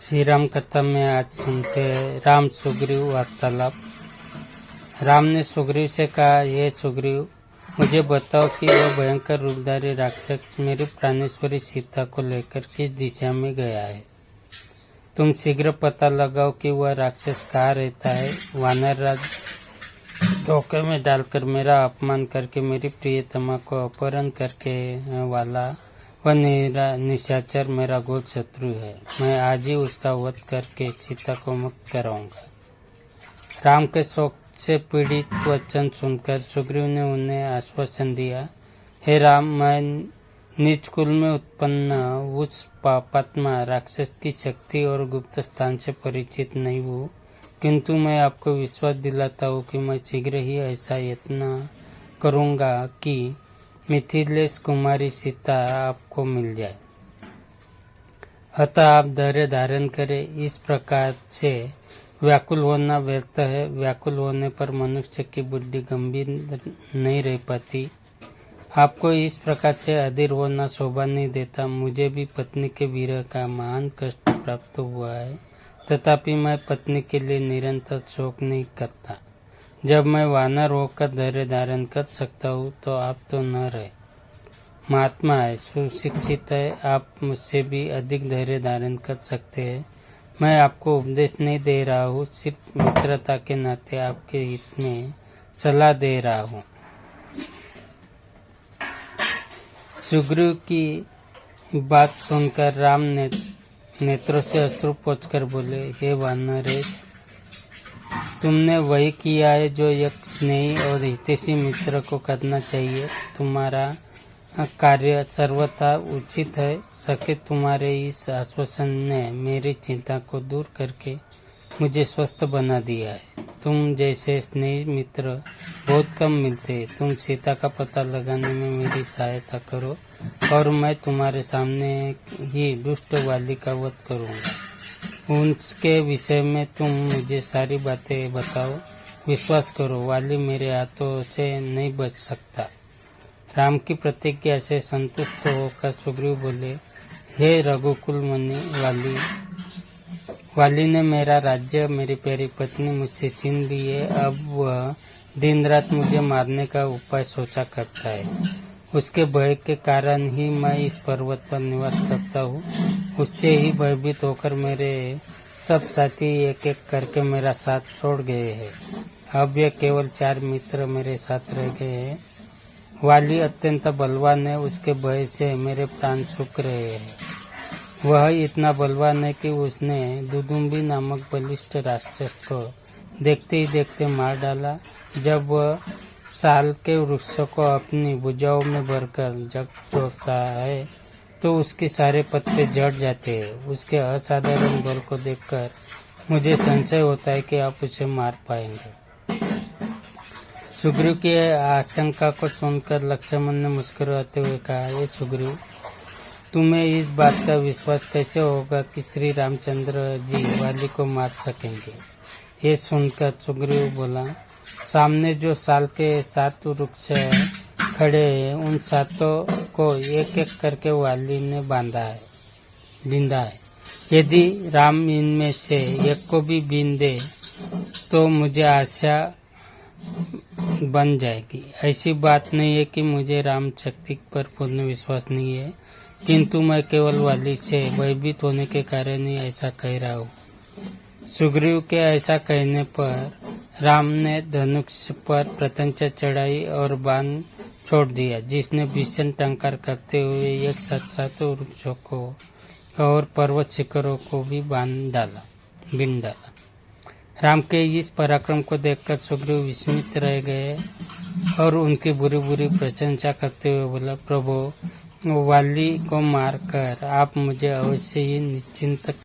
श्री राम कथा में आज सुनते हैं राम सुग्रीव वार्तालाप। राम ने सुग्रीव से कहा, ये सुग्रीव, मुझे बताओ कि वह भयंकर रूपधारी राक्षस मेरी प्राणेश्वरी सीता को लेकर किस दिशा में गया है। तुम शीघ्र पता लगाओ कि वह राक्षस कहाँ रहता है। वानर राज धोखे में डालकर मेरा अपमान करके मेरी प्रियतमा को अपहरण करके वाला वह निशाचर मेरा घोर शत्रु है। मैं आज ही उसका वध करके सीता को मुक्त कराऊंगा। राम के शोक से पीड़ित वचन सुनकर सुग्रीव ने उन्हें आश्वासन दिया, हे राम, मैं नीच कुल में उत्पन्न उस पापात्मा राक्षस की शक्ति और गुप्त स्थान से परिचित नहीं हूँ, किंतु मैं आपको विश्वास दिलाता हूँ कि मैं शीघ्र ही ऐसा यत्न करूँगा कि मिथिलेश कुमारी सीता आपको मिल जाए। अतः आप धैर्य धारण करें। इस प्रकार से व्याकुल होना व्यर्थ है। व्याकुल होने पर मनुष्य की बुद्धि गंभीर नहीं रह पाती। आपको इस प्रकार से अधीर होना शोभा नहीं देता। मुझे भी पत्नी के विरह का महान कष्ट प्राप्त हुआ है, तथापि मैं पत्नी के लिए निरंतर शोक नहीं करता। जब मैं वानर होकर धैर्य धारण कर सकता हूँ तो आप तो न रहे। महात्मा है, सुशिक्षित है, आप मुझसे भी अधिक धैर्य धारण कर सकते हैं। मैं आपको उपदेश नहीं दे रहा हूँ, सिर्फ मित्रता के नाते आपके हित में सलाह दे रहा हूँ। सुग्रीव की बात सुनकर राम ने नेत्रों से अश्रु पोंछकर बोले, हे वानरेश, तुमने वही किया है जो एक स्नेही और हितैषी मित्र को करना चाहिए। तुम्हारा कार्य सर्वथा उचित है। सके तुम्हारे इस आश्वासन ने मेरी चिंता को दूर करके मुझे स्वस्थ बना दिया है। तुम जैसे स्नेही मित्र बहुत कम मिलते हैं। तुम सीता का पता लगाने में मेरी सहायता करो और मैं तुम्हारे सामने ही दुष्ट वाली का वध करूँगा। उसके विषय में तुम मुझे सारी बातें बताओ। विश्वास करो, वाली मेरे हाथों से नहीं बच सकता। राम की प्रतिज्ञा से संतुष्ट होकर सुग्रीव बोले, हे रघुकुल मुनि वाली ने मेरा राज्य, मेरी प्यारी पत्नी मुझसे छीन ली है। अब वह दिन रात मुझे मारने का उपाय सोचा करता है। उसके भय के कारण ही मैं इस पर्वत पर निवास करता हूँ। उससे ही भयभीत होकर मेरे सब साथी एक एक करके मेरा साथ छोड़ गए हैं। अब यह केवल 4 मित्र मेरे साथ रह गए हैं। वाली अत्यंत बलवान है, उसके भय से मेरे प्राण सूख रहे हैं। वह इतना बलवान है कि उसने दुदुम्बी नामक बलिष्ठ राक्षस को देखते ही देखते मार डाला। जब वह साल के वृक्षों को अपनी भुजाओं में भरकर जग छोड़ता है तो उसके सारे पत्ते झड़ जाते हैं। उसके असाधारण बल को देखकर मुझे संशय होता है कि आप उसे मार पाएंगे। सुग्रीव की आशंका को सुनकर लक्ष्मण ने मुस्कुराते हुए कहा, ये सुग्रीव, तुम्हें इस बात का विश्वास कैसे होगा कि श्री रामचंद्र जी वाली को मार सकेंगे। ये सुनकर सुग्रीव बोला, सामने जो साल के 7 वृक्ष खड़े हैं, उन 7 को एक एक करके वाली ने बिंदा है। यदि राम इनमें से एक को भी बीन दे तो मुझे आशा बन जाएगी। ऐसी बात नहीं है कि मुझे राम शक्ति पर पूर्ण विश्वास नहीं है, किंतु मैं केवल वाली से भयभीत होने के कारण ही ऐसा कह रहा हूँ। सुग्रीव के ऐसा कहने पर राम ने धनुष पर प्रत्यंचा चढ़ाई और बाण छोड़ दिया, जिसने भीषण टंकार करते हुए एक साथ 7 वृक्षों को और पर्वत शिखरों को भी बीन डाला। राम के इस पराक्रम को देखकर सुग्रीव विस्मित रह गए और उनकी बुरी बुरी प्रशंसा करते हुए बोला, प्रभु, वाली को मारकर आप मुझे अवश्य ही निश्चिंत